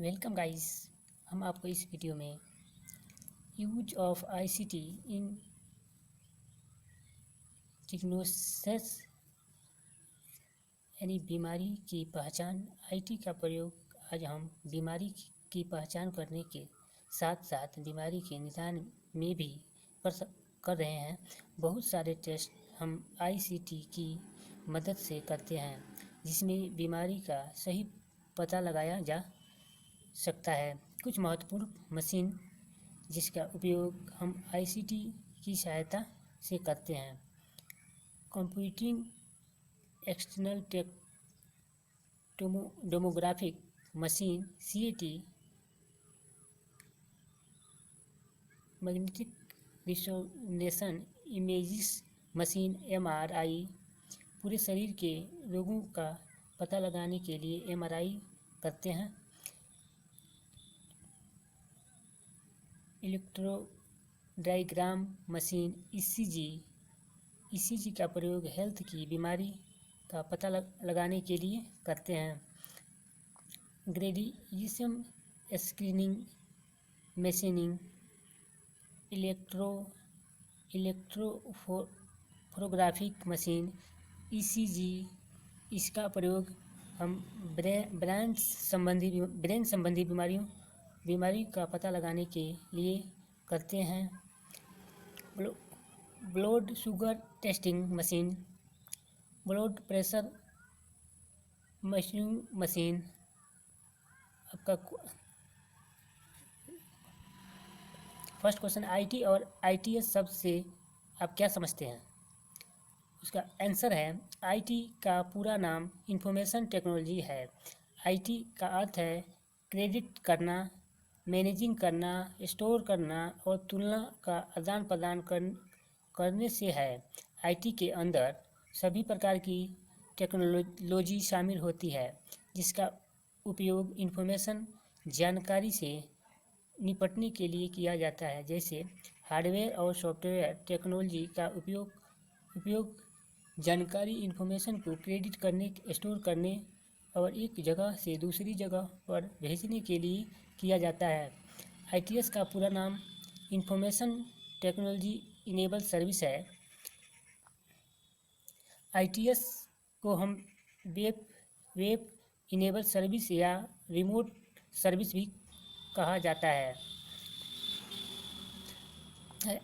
Welcome guys. हम आपको इस वीडियो में यूज ऑफ आईसीटी इन डिग्नोसिस यानी बीमारी की पहचान। आईटी का प्रयोग आज हम बीमारी की पहचान करने के साथ साथ बीमारी के निदान में भी कर रहे हैं। बहुत सारे टेस्ट हम आईसीटी की मदद से करते हैं जिसमें बीमारी का सही पता लगाया जा सकता है। कुछ महत्वपूर्ण मशीन जिसका उपयोग हम आईसीटी की सहायता से करते हैं। Computing external tomographic machine CAT, magnetic resonation imaging machine MRI, पूरे शरीर के रोगों का पता लगाने के लिए एमआरआई करते हैं। इलेक्ट्रोडायग्राम मशीन ईसीजी का प्रयोग हेल्थ की बीमारी का पता लगाने के लिए करते हैं। Gradation screening machining electrophotographic machine ECG, इसका प्रयोग हम ब्रेन संबंधी बीमारी का पता लगाने के लिए करते हैं। Blood sugar testing machine, blood pressure machine. आपका फर्स्ट क्वेश्चन, आईटी और आईटीएस शब्द से आप क्या समझते हैं? उसका आंसर है, आईटी का पूरा नाम इंफॉर्मेशन टेक्नोलॉजी है। आईटी का अर्थ है क्रेडिट करना, मैनेजिंग करना, स्टोर करना और तुलना का आदान प्रदान करने से है। आईटी के अंदर सभी प्रकार की टेक्नोलॉजी शामिल होती है जिसका उपयोग इंफॉर्मेशन जानकारी से निपटने के लिए किया जाता है। जैसे हार्डवेयर और सॉफ्टवेयर टेक्नोलॉजी का उपयोग जानकारी इंफॉर्मेशन को क्रेडिट करने, स्टोर करने और एक जगह से दूसरी जगह पर भेजने के लिए किया जाता है। आईटीएस का पूरा नाम इंफॉर्मेशन टेक्नोलॉजी इनेबल सर्विस है। आईटीएस को हम वेब इनेबल सर्विस या रिमोट सर्विस भी कहा जाता है।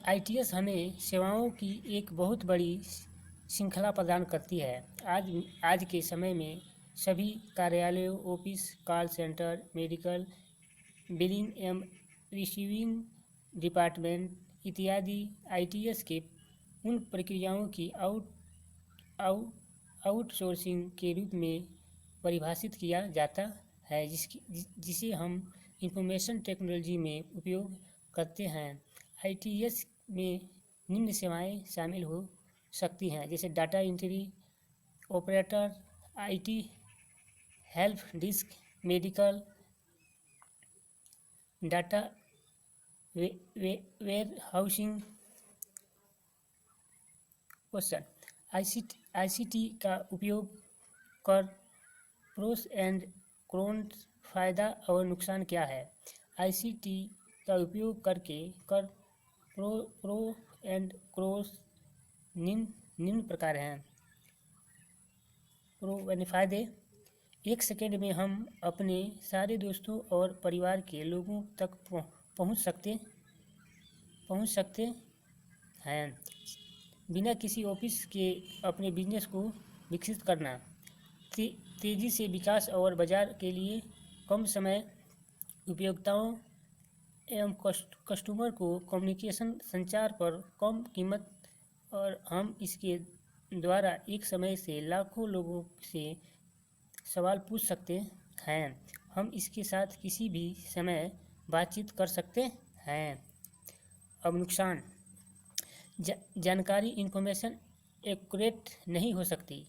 आईटीएस हमें सेवाओं की एक बहुत बड़ी श्रृंखला प्रदान करती है। आज के समय में सभी कार्यालयों, office, call centre, medical, billing एवं रिसीविंग डिपार्टमेंट इत्यादि आईटीएस के उन प्रक्रियाओं की आउटसोर्सिंग के रूप में परिभाषित किया जाता है जिसे हम इंफॉर्मेशन टेक्नोलॉजी में उपयोग करते हैं। आईटीएस में निम्न सेवाएं शामिल हो सकती हैं, जैसे data entry operator, IT help desk, medical data warehousing. Question, ICT का उपयोग कर प्रोस एंड कॉन्स, फायदा और नुकसान क्या है? आईसीटी का उपयोग करके कर प्रो एंड कॉन्स निम्न प्रकार हैं। प्रो यानी फायदे, 1 सेकेंड में हम अपने सारे दोस्तों और परिवार के लोगों तक पहुंच सकते हैं बिना किसी ऑफिस के। अपने बिजनेस को विकसित करना, तेज़ी से विकास और बाजार के लिए कम समय, उपयोक्ताओं एवं कस्टमर को कम्युनिकेशन संचार पर कम कीमत, और हम इसके द्वारा एक समय से लाखों लोगों से सवाल पूछ सकते हैं। हम इसके साथ किसी भी समय बातचीत कर सकते हैं। अब नुकसान, जानकारी इंफॉर्मेशन एक्यूरेट नहीं हो सकती।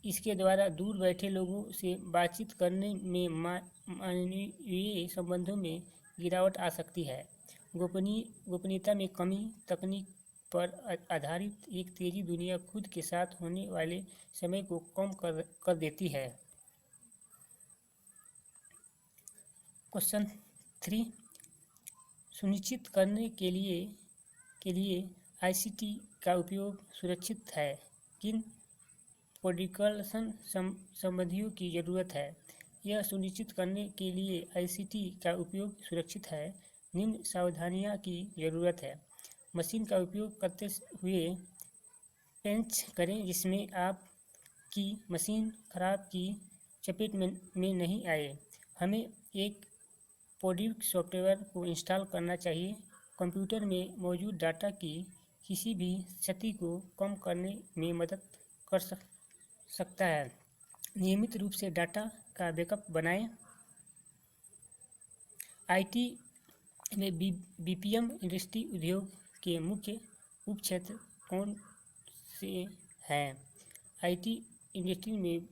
इसके द्वारा दूर बैठे लोगों से बातचीत करने में मानवीय संबंधों में गिरावट आ सकती है। गोपनीयता में कमी, तकनीक पर आधारित एक तेजी दुनिया खुद के साथ होने वाले समय को कम कर देती है। क्वेश्चन 3, सुनिश्चित करने के लिए आईसीटी का उपयोग सुरक्षित है, किन प्रोटोकॉल्स संबंधियों की ज़रूरत है। यह सुनिश्चित करने के लिए आईसीटी का उपयोग सुरक्षित है, निम्न सावधानियां की ज़रूरत है। मशीन का उपयोग करते हुए पेंच करें जिसमें आपकी मशीन खराब की चपेट में नहीं आए। हमें एक प्रोड्यूस सॉफ्टवेयर को इंस्टॉल करना चाहिए। कंप्यूटर में मौजूद डाटा की किसी भी क्षति को कम करने में मदद कर सकता है। नियमित रूप से डाटा का बैकअप बनाएं। आईटी में बीपीएम इंडस्ट्री उद्योग के मुख्य उपक्षेत्र कौन से हैं। आईटी इंडस्ट्री में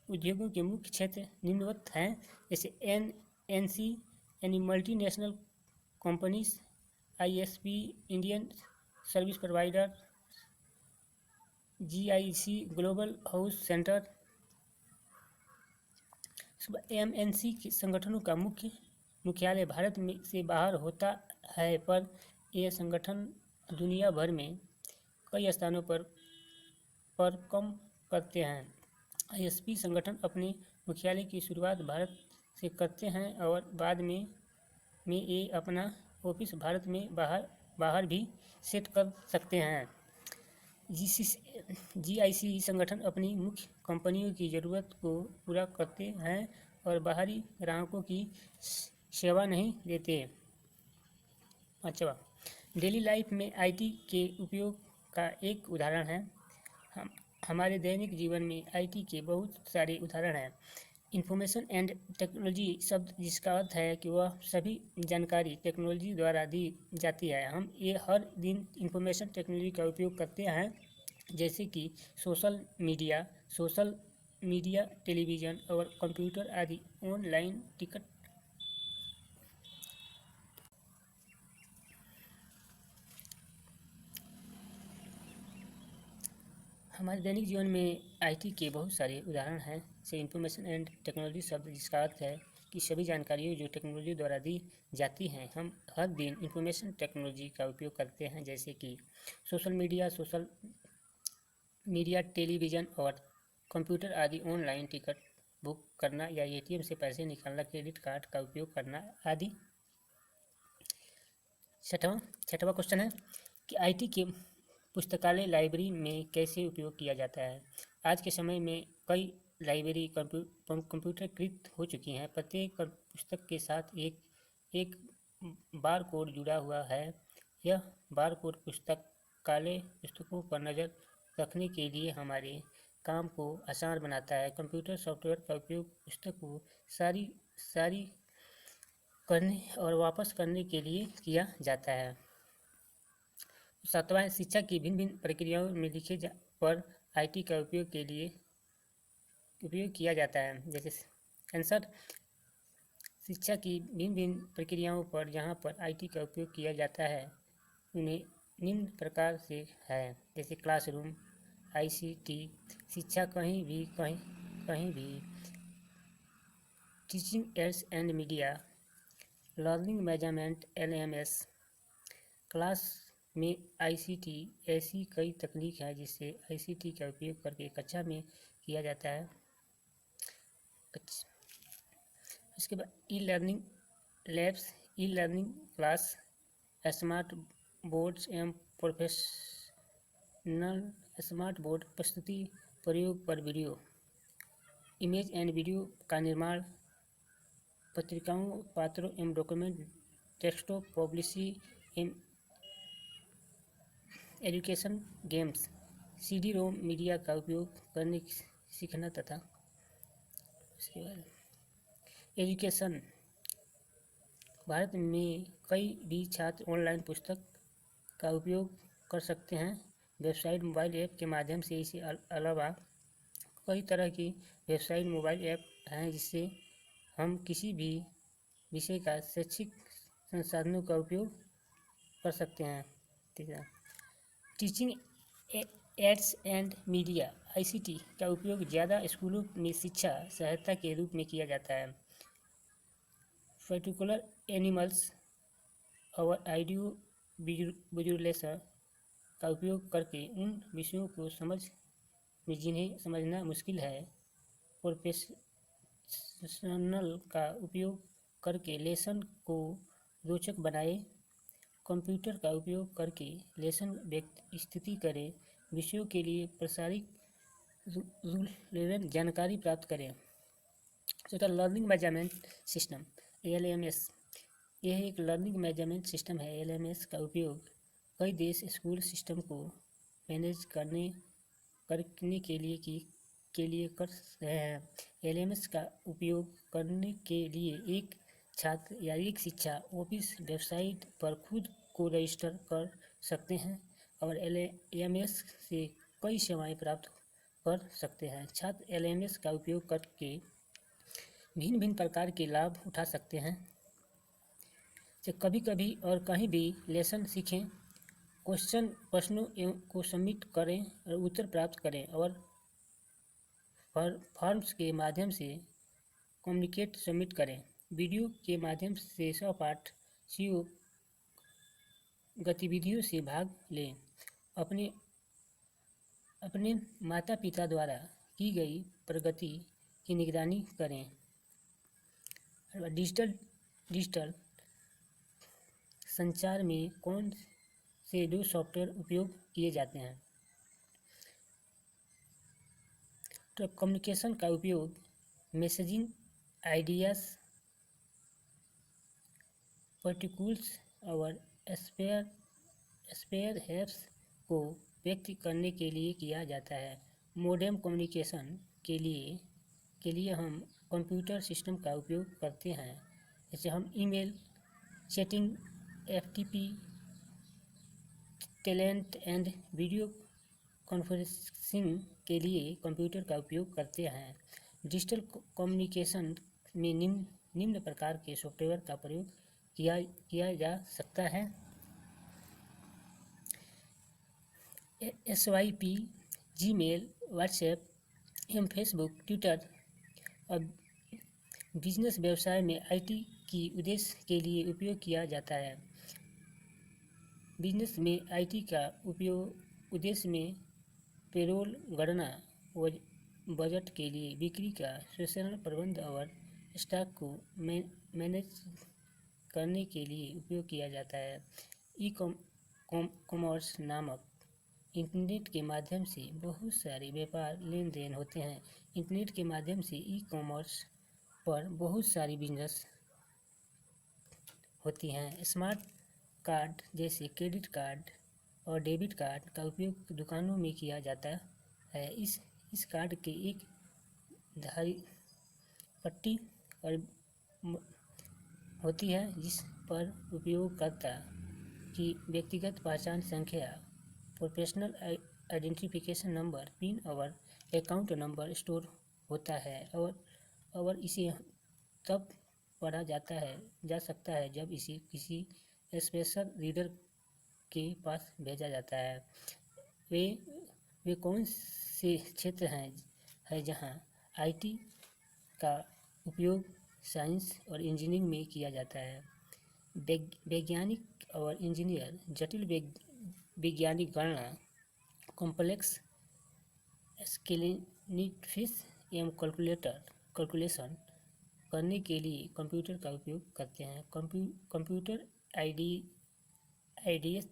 उद्योगों के मुख्य क्षेत्र निम्नवत हैं, जैसे एनएनसी यानी multinational companies, ISP Indian service provider, GIC global house centre. MNC के संगठनों का मुख्यालय भारत में से बाहर होता है, पर यह संगठन दुनिया भर में कई स्थानों पर काम करते हैं। आईएसपी संगठन अपने मुख्यालय की शुरुआत भारत से करते हैं और बाद में ये अपना ऑफिस भारत में बाहर भी सेट कर सकते हैं। जीआईसी संगठन अपनी मुख्य कंपनियों की ज़रूरत को पूरा करते हैं और बाहरी ग्राहकों की सेवा नहीं देते। 5वां, डेली लाइफ में आईटी के उपयोग का एक उदाहरण है। हमारे दैनिक जीवन में आईटी के बहुत सारे उदाहरण हैं। इंफॉर्मेशन एंड टेक्नोलॉजी शब्द जिसका अर्थ है कि वह सभी जानकारी टेक्नोलॉजी द्वारा दी जाती है। हम ये हर दिन इंफॉर्मेशन टेक्नोलॉजी का उपयोग करते हैं, जैसे कि सोशल मीडिया, टेलीविज़न और कंप्यूटर आदि। ऑनलाइन टिकट हमारे दैनिक जीवन में आईटी के बहुत सारे उदाहरण हैं। जैसे इंफॉर्मेशन एंड टेक्नोलॉजी शब्द जिसका अर्थ है कि सभी जानकारियाँ जो टेक्नोलॉजी द्वारा दी जाती हैं। हम हर दिन इंफॉर्मेशन टेक्नोलॉजी का उपयोग करते हैं, जैसे कि सोशल मीडिया, टेलीविज़न और कंप्यूटर आदि। ऑनलाइन टिकट बुक करना या एटीएम से पैसे निकालना, क्रेडिट कार्ड का उपयोग करना आदि। छठवां क्वेश्चन है कि आईटी के पुस्तकालय लाइब्रेरी में कैसे उपयोग किया जाता है। आज के समय में कई लाइब्रेरी कंप्यूटरीकृत हो चुकी हैं। प्रत्येक पुस्तक के साथ एक बार कोड जुड़ा हुआ है। यह बार कोड पुस्तकालय पुस्तकों पर नज़र रखने के लिए हमारे काम को आसान बनाता है। कंप्यूटर सॉफ्टवेयर का उपयोग पुस्तक को सारी करने और वापस करने के लिए किया जाता है। 7वां, शिक्षा की भिन्न प्रक्रियाओं में लिखे पर आईटी का उपयोग किया जाता है। जैसे आंसर, शिक्षा की भिन्न प्रक्रियाओं पर जहाँ पर आईटी का उपयोग किया जाता है उन्हें निम्न प्रकार से है। जैसे क्लासरूम, आईसीटी, शिक्षा कहीं भी, teaching ads and media, learning management LMS। Class में आईसीटी, ऐसी कई तकनीक हैं जिससे आईसीटी का उपयोग करके कक्षा में किया जाता है। इसके बाद e learning labs, e learning class, smart boards एवं प्रोफेशनल स्मार्ट बोर्ड, प्रस्तुति प्रयोग पर वीडियो, इमेज एंड वीडियो का निर्माण, पत्रिकाओं, पत्रों एवं डॉक्यूमेंट, डेस्कटॉप पब्लिशिंग एवं एजुकेशन, गेम्स, CD-ROM मीडिया का उपयोग करने सीखना तथा उसके बाद एजुकेशन। भारत में कई भी छात्र ऑनलाइन पुस्तक का उपयोग कर सकते हैं। वेबसाइट, मोबाइल ऐप के माध्यम से। इसके अलावा कई तरह की वेबसाइट, मोबाइल ऐप हैं जिससे हम किसी भी विषय का शैक्षिक संसाधनों का उपयोग कर सकते हैं। Teaching ads and media, ICT का उपयोग ज़्यादा स्कूलों में शिक्षा सहायता के रूप में किया जाता है। पर्टिकुलर एनिमल्स और आइडियो विजुअलाइजेशन का उपयोग करके उन विषयों को समझ में जिन्हें समझना मुश्किल है। प्रोफेशनल का उपयोग करके लेसन को रोचक बनाए। कंप्यूटर का उपयोग करके लेसन स्थिति करें। विषयों के लिए प्रसारित जानकारी प्राप्त करें। तो लर्निंग मैनेजमेंट सिस्टम LMS, यह एक लर्निंग मैनेजमेंट सिस्टम है। LMS का उपयोग कई देश स्कूल सिस्टम को मैनेज करने के लिए कर रहे हैं। LMS का उपयोग करने के लिए एक छात्र या एक शिक्षा ऑफिस वेबसाइट पर खुद को रजिस्टर कर सकते हैं और LMS से कई सेवाएं प्राप्त कर सकते हैं। छात्र LMS का उपयोग करके भिन्न भिन्न प्रकार के लाभ उठा सकते हैं। कभी कभी और कहीं भी लेसन सीखें, प्रश्नों को सबमिट करें और उत्तर प्राप्त करें और फॉर्म्स के माध्यम से कम्युनिकेट सबमिट करें। वीडियो के माध्यम से सहपाठ CO गतिविधियों से भाग लें। अपने माता पिता द्वारा की गई प्रगति की निगरानी करें। डिजिटल संचार में कौन से 2 सॉफ्टवेयर उपयोग किए जाते हैं? तो कम्युनिकेशन का उपयोग मैसेजिंग, आइडियाज, पार्टिकल्स और स्पेयर हेड्स को व्यक्त करने के लिए किया जाता है। मॉडेम कम्युनिकेशन के लिए हम कंप्यूटर सिस्टम का उपयोग करते हैं। जैसे हम email, chatting, FTP, talent and video conferencing के लिए कंप्यूटर का उपयोग करते हैं। डिजिटल कम्युनिकेशन में निम्न प्रकार के सॉफ्टवेयर का प्रयोग किया जा सकता है। SYP, जीमेल, व्हाट्सएप एवं फेसबुक, ट्विटर। और बिजनेस व्यवसाय में IT की उद्देश्य के लिए उपयोग किया जाता है। बिजनेस में IT का उपयोग उद्देश्य में पेरोल गणना, बजट के लिए, बिक्री का विश्लेषण, प्रबंध और स्टॉक को मैनेज करने के लिए उपयोग किया जाता है। ई-कॉमर्स नामक इंटरनेट के माध्यम से बहुत सारे व्यापार लेन देन होते हैं। इंटरनेट के माध्यम से ई-कॉमर्स पर बहुत सारी बिजनेस होती हैं। स्मार्ट कार्ड जैसे क्रेडिट कार्ड और डेबिट कार्ड का उपयोग दुकानों में किया जाता है। इस कार्ड के एक धारी पट्टी और होती है जिस पर उपयोगकर्ता की व्यक्तिगत पहचान संख्या, प्रोफेशनल आइडेंटिफिकेशन नंबर, पिन और अकाउंट नंबर स्टोर होता है और इसे तब पढ़ा जा सकता है जब इसे किसी स्पेशल रीडर के पास भेजा जाता है। वे कौन से क्षेत्र हैं जहां IT का उपयोग साइंस और इंजीनियरिंग में किया जाता है? वैज्ञानिक और इंजीनियर जटिल वैज्ञानिक गणना, कॉम्प्लेक्स स्केलेनिफिस एवं कैलकुलेशन करने के लिए कंप्यूटर का उपयोग करते हैं। कंप्यूटर आइडियस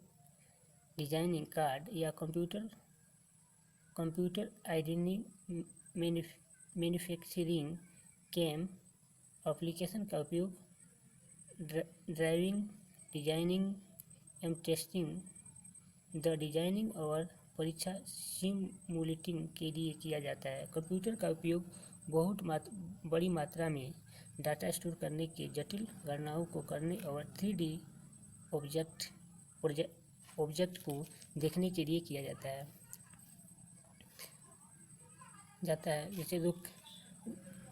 डिजाइनिंग कार्ड या computer aided manufacturing CAM application का उपयोग ड्राइविंग, डिजाइनिंग एवं टेस्टिंग, द डिजाइनिंग और परीक्षा सिमुलेटिंग के लिए किया जाता है। कंप्यूटर का उपयोग बहुत बड़ी मात्रा में डाटा स्टोर करने के जटिल गणनाओं को करने और 3D ऑब्जेक्ट को देखने के लिए किया जाता है।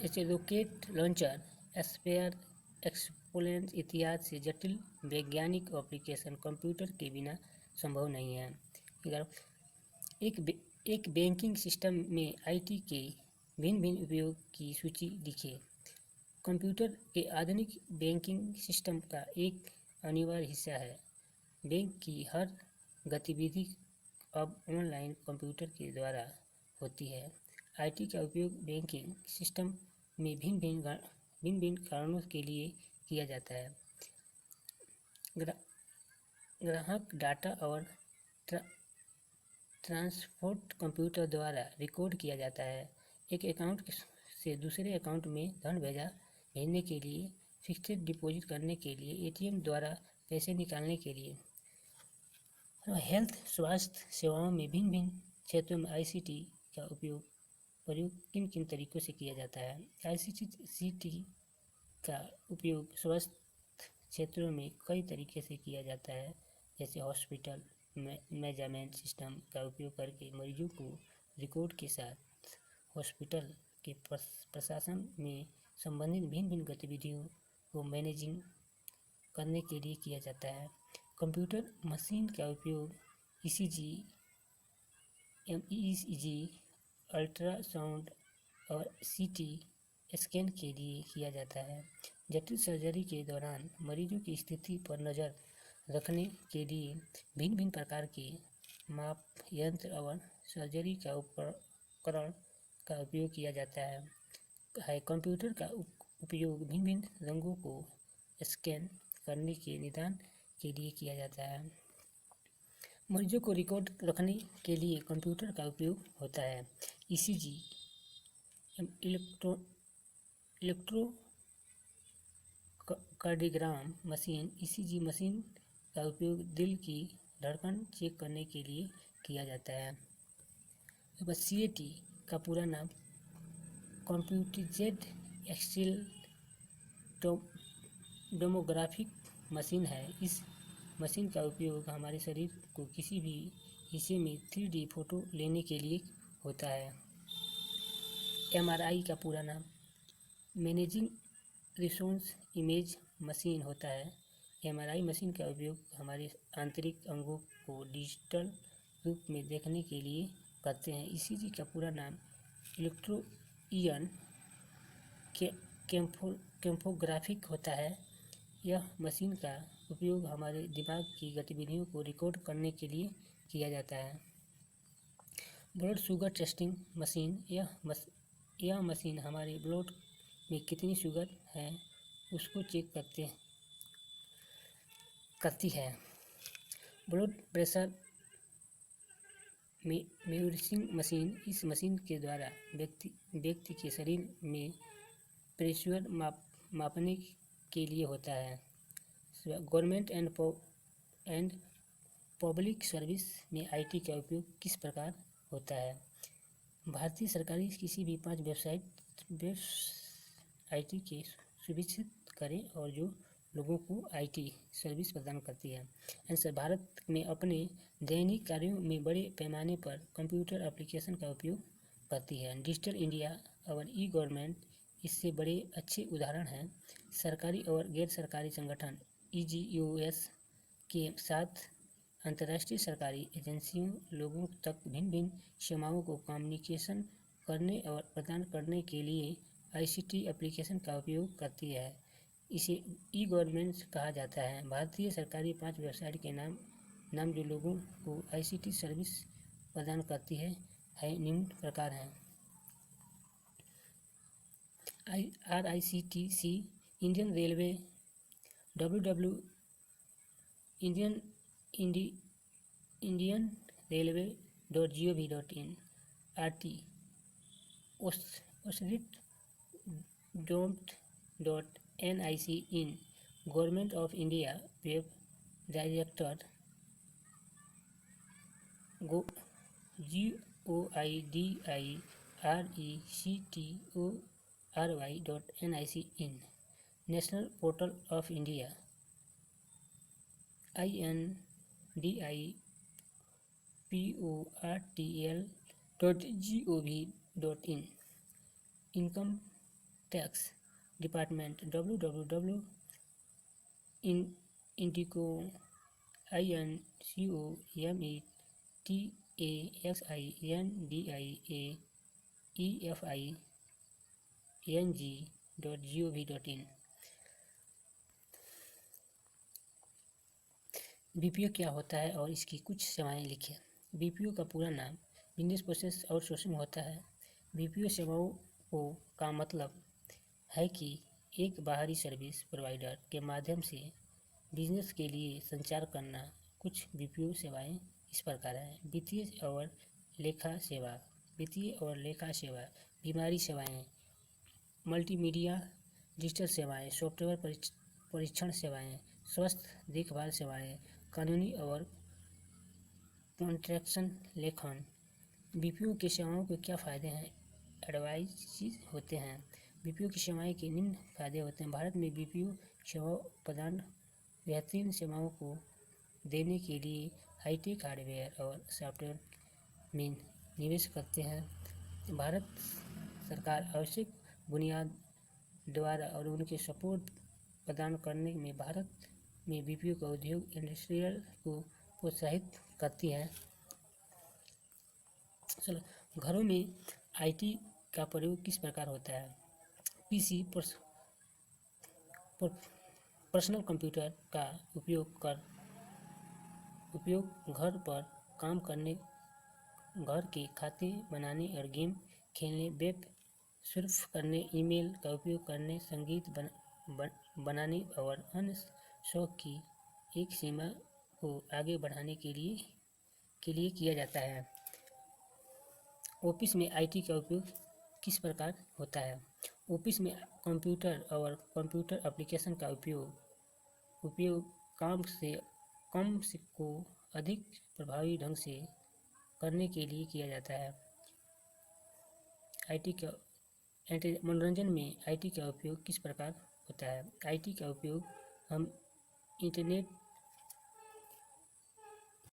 जैसे रॉकेट लॉन्चर, स्पेयर, एक्सप्लोजन इत्यादि से जटिल वैज्ञानिक एप्लीकेशन कंप्यूटर के बिना संभव नहीं है। एक बैंकिंग सिस्टम में IT के भिन्न उपयोग की सूची लिखिए। कंप्यूटर के आधुनिक बैंकिंग सिस्टम का एक अनिवार्य हिस्सा है। बैंक की हर गतिविधि अब ऑनलाइन कंप्यूटर के द्वारा होती है। आईटी का उपयोग बैंकिंग सिस्टम में भिन्न भिन्न कारणों के लिए किया जाता है। ग्राहक डाटा और ट्रांसपोर्ट कंप्यूटर द्वारा रिकॉर्ड किया जाता है। एक अकाउंट से दूसरे अकाउंट में धन भेजने के लिए, फिक्स्ड डिपॉजिट करने के लिए, एटीएम द्वारा पैसे निकालने के लिए। हेल्थ स्वास्थ्य सेवाओं में भिन्न क्षेत्रों में आईसीटी का प्रयोग किन किन तरीकों से किया जाता है। आईसीटी का उपयोग स्वास्थ्य क्षेत्रों में कई तरीके से किया जाता है, जैसे हॉस्पिटल मैनेजमेंट सिस्टम का उपयोग करके मरीजों को रिकॉर्ड के साथ हॉस्पिटल के प्रशासन में संबंधित भिन्न गतिविधियों को मैनेजिंग करने के लिए किया जाता है। कंप्यूटर मशीन का उपयोग ईसीजी, एमईसीजी, अल्ट्रासाउंड और सीटी स्कैन के लिए किया जाता है। जटिल सर्जरी के दौरान मरीजों की स्थिति पर नज़र रखने के लिए भिन्न प्रकार के माप यंत्र और सर्जरी का उपकरण का उपयोग किया जाता है। कंप्यूटर का उपयोग भिन्न रंगों को स्कैन करने के निदान के लिए किया जाता है। मरीजों को रिकॉर्ड रखने के लिए कंप्यूटर का उपयोग होता है। ECG, electrocardiogram machine, ECG machine का उपयोग दिल की धड़कन चेक करने के लिए किया जाता है। बस सीएटी का पूरा नाम कंप्यूटराइज्ड एक्सियल टोमोग्राफिक मशीन है। इस मशीन का उपयोग हमारे शरीर को किसी भी हिस्से में 3D फोटो लेने के लिए होता है। एमआरआई का पूरा नाम मैग्नेटिक रेजोनेंस इमेज मशीन होता है। एमआरआई मशीन का उपयोग हमारे आंतरिक अंगों को डिजिटल रूप में देखने के लिए करते हैं। ईसीजी का पूरा नाम इलेक्ट्रोएन्सेफेलोग्राफिक होता है। यह मशीन का उपयोग हमारे दिमाग की गतिविधियों को रिकॉर्ड करने के लिए किया जाता है। ब्लड शुगर टेस्टिंग मशीन, यह मशीन हमारे ब्लड में कितनी शुगर है उसको चेक करती है। ब्लड प्रेशर मेजरिंग मशीन, इस मशीन के द्वारा व्यक्ति के शरीर में प्रेशर मापने के लिए होता है। गवर्नमेंट एंड पब्लिक सर्विस में आईटी का उपयोग किस प्रकार होता है। भारतीय सरकारी किसी भी 5 वेबसाइट आईटी के सुविकसित करें और जो लोगों को आईटी सर्विस प्रदान करती है। आंसर, भारत में अपने दैनिक कार्यों में बड़े पैमाने पर कंप्यूटर एप्लीकेशन का उपयोग करती है। डिजिटल इंडिया और ई गवर्नमेंट इससे बड़े अच्छे उदाहरण हैं। सरकारी और गैर सरकारी संगठन ईजीओएस के साथ अंतर्राष्ट्रीय सरकारी एजेंसियों लोगों तक भिन्न सेवाओं को कम्युनिकेशन करने और प्रदान करने के लिए आईसीटी एप्लीकेशन का उपयोग करती है। इसे ई गवर्नमेंट कहा जाता है। भारतीय सरकारी 5 वेबसाइट के नाम जो लोगों को आईसीटी सर्विस प्रदान करती है निम्न प्रकार हैं। RICTC, Indian railway, indianrailway.gov.in, RT, OSRIT.nic.in, government of India web director, GOIDIRECTORY.NIC.in, national portal of India, INDIPORTL.gov.in, income tax department www.INCOMETAXINDIAEFING bpi.gov.in। BPO क्या होता है और इसकी कुछ सेवाएं लिखें। बीपीओ का पूरा नाम बिजनेस प्रोसेस आउटसोर्सिंग होता है। बीपीओ सेवाओं को का मतलब है कि एक बाहरी सर्विस प्रोवाइडर के माध्यम से बिजनेस के लिए संचार करना। कुछ बीपीओ सेवाएं इस प्रकार हैं। वित्तीय और लेखा सेवा, वित्तीय और लेखा सेवा, बीमारी सेवाएं, मल्टीमीडिया डिजिटल सेवाएं, सॉफ्टवेयर परीक्षण सेवाएं, स्वास्थ्य देखभाल सेवाएं, कानूनी और कॉन्ट्रैक्शन लेखन। बीपीओ की सेवाओं के क्या फ़ायदे हैं? एडवाइस होते हैं। बीपीओ की सेवाएं के निम्न फायदे होते हैं। भारत में बीपीओ सेवा प्रदान बेहतरीन सेवाओं को देने के लिए हाईटेक हार्डवेयर और सॉफ्टवेयर में निवेश करते हैं। भारत सरकार आवश्यक बुनियाद द्वारा और उनके सपोर्ट प्रदान करने में भारत में बीपीओ का उद्योग इंडस्ट्रियल को प्रोत्साहित करती है। चलो, घरों में आईटी का प्रयोग किस प्रकार होता है? पीसी पर्सनल कंप्यूटर का उपयोग घर पर काम करने, घर के खाते बनाने और गेम खेलने, वेब सर्फ करने, ईमेल का उपयोग करने, संगीत बनाने और अन्य शौक की एक सीमा को आगे बढ़ाने के लिए किया जाता है। ऑफिस में आईटी का उपयोग किस प्रकार होता है? ऑफिस में कंप्यूटर और कंप्यूटर एप्लीकेशन का उपयोग काम से कम को अधिक प्रभावी ढंग से करने के लिए किया जाता है। मनोरंजन में आईटी का उपयोग किस प्रकार होता है? आईटी का उपयोग हम इंटरनेट